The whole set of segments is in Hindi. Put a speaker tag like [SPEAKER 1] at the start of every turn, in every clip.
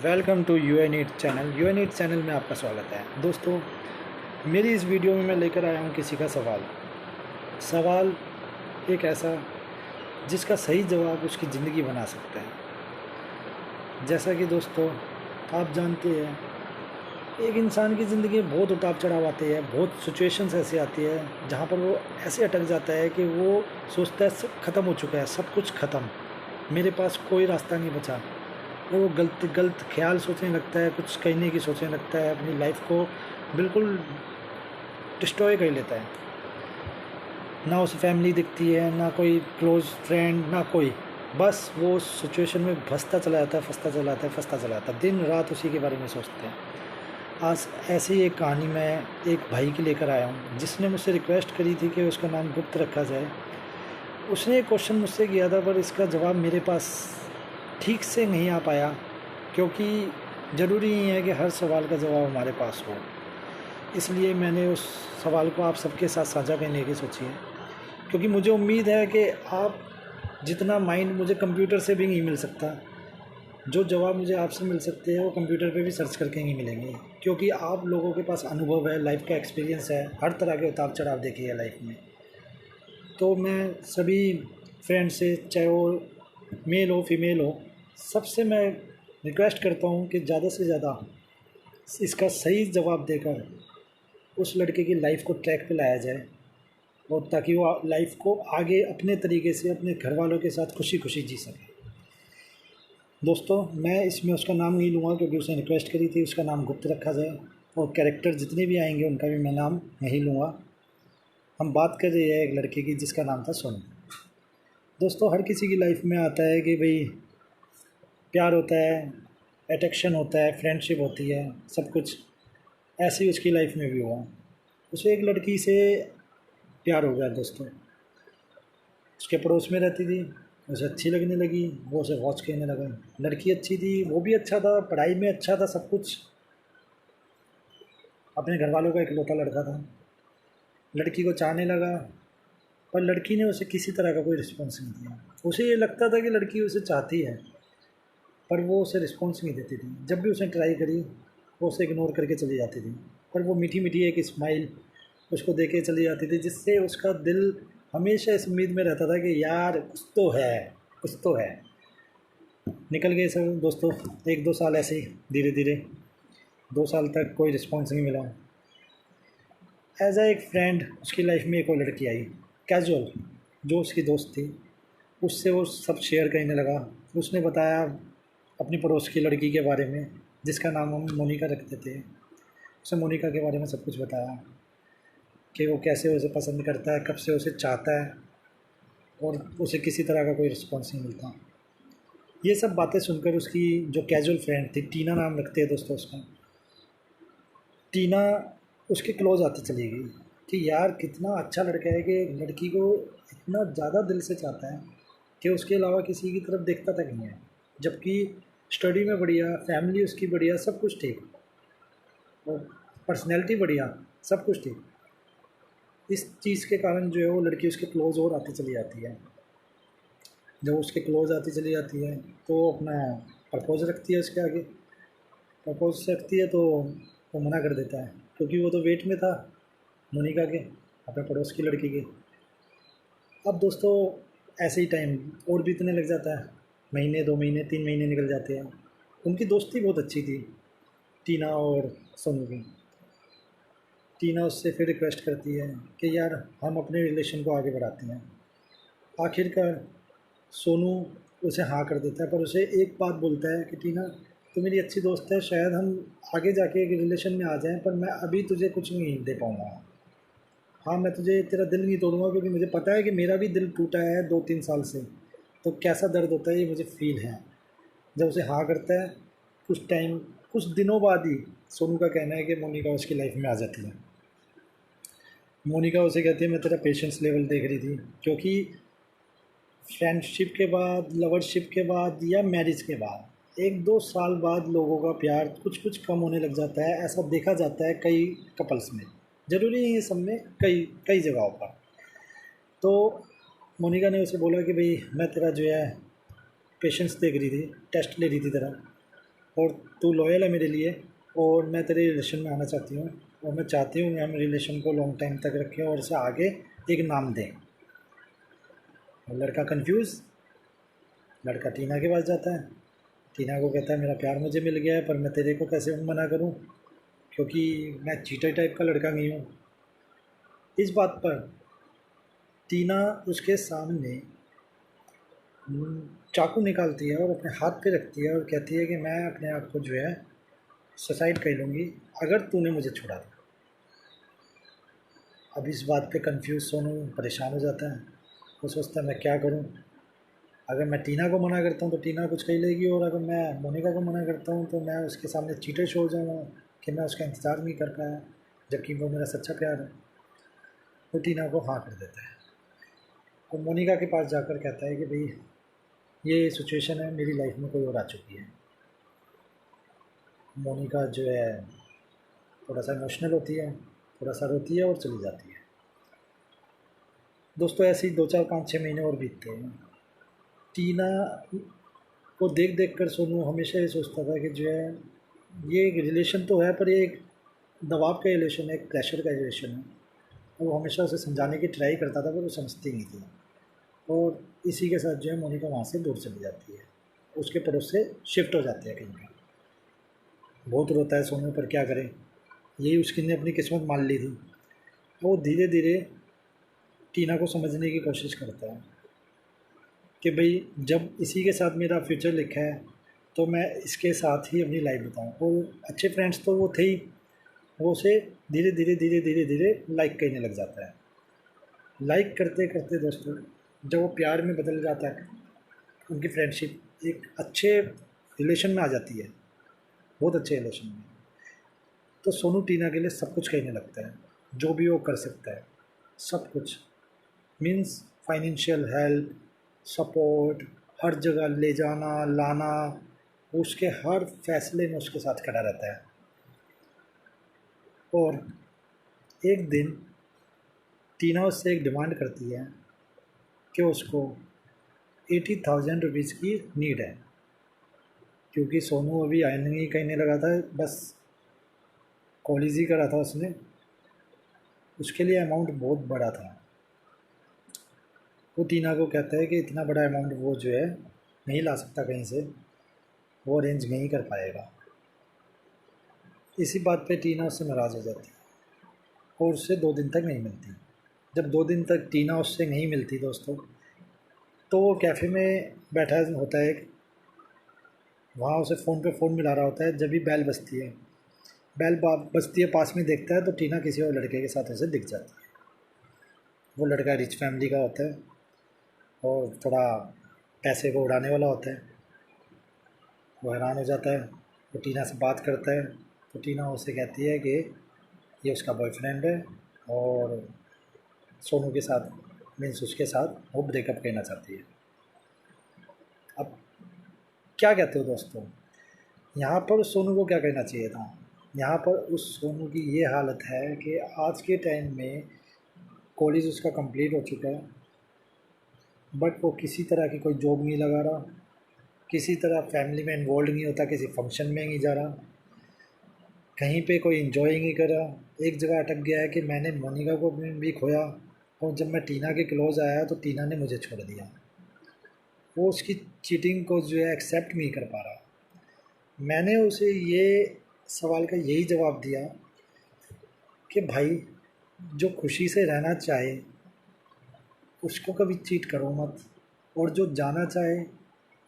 [SPEAKER 1] वेलकम टू यूएनईट चैनल। यूएनईट चैनल में आपका स्वागत है। दोस्तों, मेरी इस वीडियो में मैं लेकर आया हूँ किसी का सवाल एक ऐसा जिसका सही जवाब उसकी ज़िंदगी बना सकता है। जैसा कि दोस्तों आप जानते हैं, एक इंसान की ज़िंदगी में बहुत उतार चढ़ाव आते हैं, बहुत सिचुएशंस ऐसी आती है जहाँ पर वो ऐसे अटक जाता है कि वो सोचता है सब ख़त्म हो चुका है, सब कुछ ख़त्म, मेरे पास कोई रास्ता नहीं बचा। वो गलत ख्याल सोचने लगता है, कुछ कहने की सोचने लगता है, अपनी लाइफ को बिल्कुल डिस्ट्रॉय कर लेता है। ना उसे फैमिली दिखती है, ना कोई क्लोज फ्रेंड, ना कोई, बस वो सिचुएशन में फंसता चला जाता है। दिन रात उसी के बारे में सोचते हैं। आज ऐसी एक कहानी मैं एक भाई की लेकर आया हूँ जिसने मुझसे रिक्वेस्ट करी थी कि उसका नाम गुप्त रखा जाए। उसने एक क्वेश्चन मुझसे किया था, पर इसका जवाब मेरे पास ठीक से नहीं आ पाया, क्योंकि ज़रूरी नहीं है कि हर सवाल का जवाब हमारे पास हो। इसलिए मैंने उस सवाल को आप सबके साथ साझा करने की सोची है, क्योंकि मुझे उम्मीद है कि आप जितना माइंड मुझे कंप्यूटर से भी नहीं मिल सकता, जो जवाब मुझे आपसे मिल सकते हैं वो कंप्यूटर पे भी सर्च करके नहीं मिलेंगे, क्योंकि आप लोगों के पास अनुभव है, लाइफ का एक्सपीरियंस है, हर तरह के उतार चढ़ाव देखे है लाइफ में। तो मैं सभी फ्रेंड से, चाहे वो मेल हो फीमेल हो, सबसे मैं रिक्वेस्ट करता हूँ कि ज़्यादा से ज़्यादा इसका सही जवाब देकर उस लड़के की लाइफ को ट्रैक पे लाया जाए, और ताकि वो लाइफ को आगे अपने तरीके से अपने घर वालों के साथ खुशी खुशी जी सके। दोस्तों, मैं इसमें उसका नाम नहीं लूँगा, क्योंकि उसने रिक्वेस्ट करी थी उसका नाम गुप्त रखा जाए, और कैरेक्टर जितने भी आएंगे उनका भी मैं नाम नहीं लूँगा। हम बात कर रहे हैं एक लड़के की जिसका नाम था सोनू। दोस्तों, हर किसी की लाइफ में आता है कि भाई प्यार होता है, अट्रैक्शन होता है, फ्रेंडशिप होती है, सब कुछ। ऐसे ही उसकी लाइफ में भी हुआ। उसे एक लड़की से प्यार हो गया। दोस्तों, उसके पड़ोस में रहती थी, उसे अच्छी लगने लगी, वो उसे वॉच करने लगा। लड़की अच्छी थी, वो भी अच्छा था, पढ़ाई में अच्छा था, सब कुछ, अपने घर वालों का इकलौता लड़का था। लड़की को चाहने लगा, पर लड़की ने उसे किसी तरह का कोई रिस्पॉन्स नहीं दिया। उसे ये लगता था कि लड़की उसे चाहती है, पर वो उसे रिस्पॉन्स नहीं देती थी। जब भी उसने ट्राई करी, वो उसे इग्नोर करके चली जाती थी, पर वो मीठी मीठी एक स्माइल उसको दे के चली जाती थी, जिससे उसका दिल हमेशा इस उम्मीद में रहता था कि यार कुछ तो है, कुछ तो है। निकल गए सब दोस्तों, 1-2 साल ऐसे ही धीरे धीरे, 2 साल तक कोई रिस्पॉन्स नहीं मिला। एज आ एक फ्रेंड उसकी लाइफ में एक और लड़की आई, कैजुअल, जो उसकी दोस्त थी। उससे वो सब शेयर करने लगा। उसने बताया अपनी पड़ोस की लड़की के बारे में, जिसका नाम हम मोनिका रखते थे। उसे मोनिका के बारे में सब कुछ बताया कि वो कैसे उसे पसंद करता है, कब से उसे चाहता है, और उसे किसी तरह का कोई रिस्पॉन्स नहीं मिलता। ये सब बातें सुनकर उसकी जो कैजुअल फ्रेंड थी, टीना नाम रखते हैं दोस्तों उसका, टीना उसके क्लोज आती चली गई कि यार कितना अच्छा लड़का है कि लड़की को इतना ज़्यादा दिल से चाहता है कि उसके अलावा किसी की तरफ देखता तक नहीं है, जबकि स्टडी में बढ़िया, फैमिली उसकी बढ़िया, सब कुछ ठीक, और पर्सनैलिटी बढ़िया, सब कुछ ठीक। इस चीज़ के कारण जो है वो लड़की उसके क्लोज और आती चली जाती है। जब उसके क्लोज आती चली जाती है तो अपना प्रपोज रखती है उसके आगे। प्रपोज रखती है तो वो मना कर देता है, क्योंकि वो तो वेट में था मोनिका के, अपने पड़ोस की लड़की के। अब दोस्तों, ऐसे ही टाइम और बीतने लग जाता है, महीने, 2 महीने, 3 महीने निकल जाते हैं। उनकी दोस्ती बहुत अच्छी थी, टीना और सोनू की। टीना उससे फिर रिक्वेस्ट करती है कि यार हम अपने रिलेशन को आगे बढ़ाते हैं। आखिरकार सोनू उसे हाँ कर देता है, पर उसे एक बात बोलता है कि टीना, तू मेरी अच्छी दोस्त है, शायद हम आगे जाके एक रिलेशन में आ जाएं, पर मैं अभी तुझे कुछ नहीं दे पाऊँगा। हाँ, मैं तुझे तेरा दिल नहीं तोड़ूंगा, क्योंकि मुझे पता है कि मेरा भी दिल टूटा है 2-3 साल से, तो कैसा दर्द होता है ये मुझे फील है। जब उसे हाँ करता है, कुछ दिनों बाद ही सोनू का कहना है कि मोनिका उसकी लाइफ में आ जाती है। मोनिका उसे कहती है मैं तेरा पेशेंस लेवल देख रही थी, क्योंकि फ्रेंडशिप के बाद, लवरशिप के बाद, या मैरिज के बाद 1-2 साल बाद लोगों का प्यार कुछ कुछ कम होने लग जाता है। ऐसा देखा जाता है कई कपल्स में, ज़रूरी नहीं है सब में, कई कई जगहों पर। तो मोनिका ने उसे बोला कि भाई मैं तेरा जो है पेशेंस देख रही थी, टेस्ट ले रही थी तेरा, और तू लॉयल है मेरे लिए और मैं तेरे रिलेशन में आना चाहती हूँ और मैं चाहती हूँ कि हम रिलेशन को लॉन्ग टाइम तक रखें और इसे आगे एक नाम दें। और लड़का कंफ्यूज, लड़का टीना के पास जाता है। टीना को कहता है मेरा प्यार मुझे मिल गया है, पर मैं तेरे को कैसे मना करूँ, क्योंकि मैं चीटर टाइप का लड़का नहीं हूँ। इस बात पर टीना उसके सामने चाकू निकालती है और अपने हाथ पे रखती है और कहती है कि मैं अपने आप को जो है सुसाइड कर लूँगी अगर तूने मुझे छुड़ा दिया। अब इस बात पे कंफ्यूज सोनू परेशान हो जाता है। वो सोचता है मैं क्या करूँ, अगर मैं टीना को मना करता हूँ तो टीना कुछ कह लेगी, और अगर मैं मोनिका को मना करता हूँ तो मैं उसके सामने चीटर छोड़ जाऊँगा कि मैं उसका इंतज़ार नहीं कर पाया, जबकि वो मेरा सच्चा प्यार है। वो टीना को हाँ कर देता है। वो मोनिका के पास जाकर कहता है कि भाई ये सिचुएशन है, मेरी लाइफ में कोई और आ चुकी है। मोनिका जो है थोड़ा सा इमोशनल होती है, थोड़ा सा रोती है और चली जाती है। दोस्तों ऐसे ही 2 4 5 6 महीने और बीतते हैं। टीना को देख देख कर सोनू हमेशा ये सोचता था कि जो है ये एक रिलेशन तो है, पर ये एक दबाव का रिलेशन है, एक प्रेशर का रिलेशन है। वो हमेशा उसे समझाने की ट्राई करता था पर वो समझती नहीं थी, और इसी के साथ जो है मोनिका वहाँ से दूर चली जाती है, उसके पड़ोस से शिफ्ट हो जाती है कहीं पर। बहुत रोता है सोनू, पर क्या करे, यही उसकी ने अपनी किस्मत मान ली थी। वो धीरे धीरे टीना को समझने की कोशिश करता है कि भाई जब इसी के साथ मेरा फ्यूचर लिखा है तो मैं इसके साथ ही अपनी लाइफ बताऊँ। और अच्छे फ्रेंड्स तो वो थे ही, वो उसे धीरे धीरे धीरे धीरे धीरे लाइक करने लग जाता है। लाइक करते करते दोस्तों जब वो प्यार में बदल जाता है, उनकी फ्रेंडशिप एक अच्छे रिलेशन में आ जाती है, बहुत अच्छे रिलेशन में। तो सोनू टीना के लिए सब कुछ कहने लगता है, जो भी वो कर सकता है सब कुछ, मीन्स फाइनेंशियल हेल्प, सपोर्ट, हर जगह ले जाना लाना, उसके हर फैसले में उसके साथ खड़ा रहता है। और एक दिन टीना उससे एक डिमांड करती है कि उसको 80,000 रुपीज़ की नीड है, क्योंकि सोनू अभी अर्निंग ही करने लगा था, बस कॉलेज ही करा था उसने, उसके लिए अमाउंट बहुत बड़ा था। वो टीना को कहता है कि इतना बड़ा अमाउंट वो जो है नहीं ला सकता कहीं से, वो अरेंज नहीं कर पाएगा। इसी बात पे टीना उससे नाराज़ हो जाती है और उससे 2 दिन तक नहीं मिलती। जब 2 दिन तक टीना उससे नहीं मिलती दोस्तों, तो वो कैफ़े में बैठा होता है, वहाँ उसे फ़ोन पे फ़ोन मिला रहा होता है। जब भी बेल बजती है, बजती है, पास में देखता है तो टीना किसी और लड़के के साथ उसे दिख जाती है। वो लड़का रिच फैमिली का होता है और थोड़ा पैसे को उड़ाने वाला होता है। वो हैरान हो जाता है, वो टीना से बात करता है तो टीना उससे कहती है कि ये उसका बॉयफ्रेंड है और सोनू के साथ, मीन्स उसके साथ वो ब्रेकअप करना चाहती है। अब क्या कहते हो दोस्तों, यहाँ पर सोनू को क्या करना चाहिए था? यहाँ पर उस सोनू की ये हालत है कि आज के टाइम में कॉलेज उसका कंप्लीट हो चुका है, बट वो किसी तरह की कोई जॉब नहीं लगा रहा, किसी तरह फैमिली में इन्वॉल्व नहीं होता, किसी फंक्शन में नहीं जा रहा, कहीं पे कोई इन्जॉय नहीं कर रहा। एक जगह अटक गया है कि मैंने मोनिका को भी खोया, और जब मैं टीना के क्लोज़ आया तो टीना ने मुझे छोड़ दिया। वो उसकी चीटिंग को जो है एक्सेप्ट नहीं कर पा रहा। मैंने उसे ये सवाल का यही जवाब दिया कि भाई जो खुशी से रहना चाहे उसको कभी चीट करो मत, और जो जाना चाहे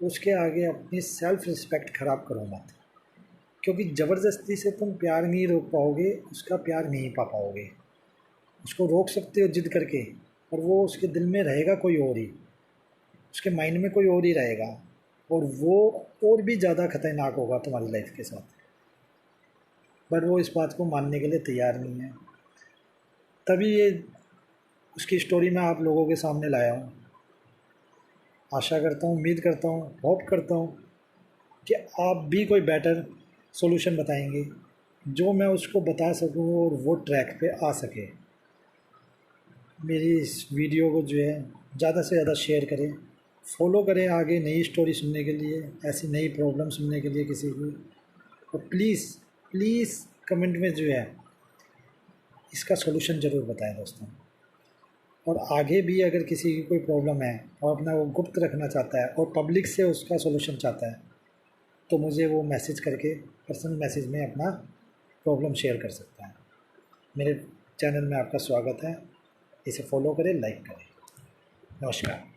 [SPEAKER 1] उसके आगे अपनी सेल्फ़ रिस्पेक्ट ख़राब करो मत, क्योंकि ज़बरदस्ती से तुम प्यार नहीं रोक पाओगे, उसका प्यार नहीं पा पाओगे। उसको रोक सकते हो जिद करके, पर वो उसके दिल में रहेगा कोई और ही, उसके माइंड में कोई और ही रहेगा, और वो और भी ज़्यादा ख़तरनाक होगा तुम्हारी लाइफ के साथ। बट वो इस बात को मानने के लिए तैयार नहीं है। तभी ये उसकी स्टोरी मैं आप लोगों के सामने लाया हूँ। आशा करता हूँ, उम्मीद करता हूँ, होप करता हूँ कि आप भी कोई बेटर सॉल्यूशन बताएंगे जो मैं उसको बता सकूँ और वो ट्रैक पे आ सके। मेरी इस वीडियो को जो है ज़्यादा से ज़्यादा शेयर करें, फॉलो करें आगे नई स्टोरी सुनने के लिए, ऐसी नई प्रॉब्लम सुनने के लिए किसी की। और प्लीज़ प्लीज़ कमेंट में जो है इसका सॉल्यूशन ज़रूर बताएं दोस्तों। और आगे भी अगर किसी की कोई प्रॉब्लम है और अपना वो गुप्त रखना चाहता है और पब्लिक से उसका सॉल्यूशन चाहता है तो मुझे वो मैसेज करके पर्सनल मैसेज में अपना प्रॉब्लम शेयर कर सकता है। मेरे चैनल में आपका स्वागत है, इसे फॉलो करें, लाइक करें। नमस्कार।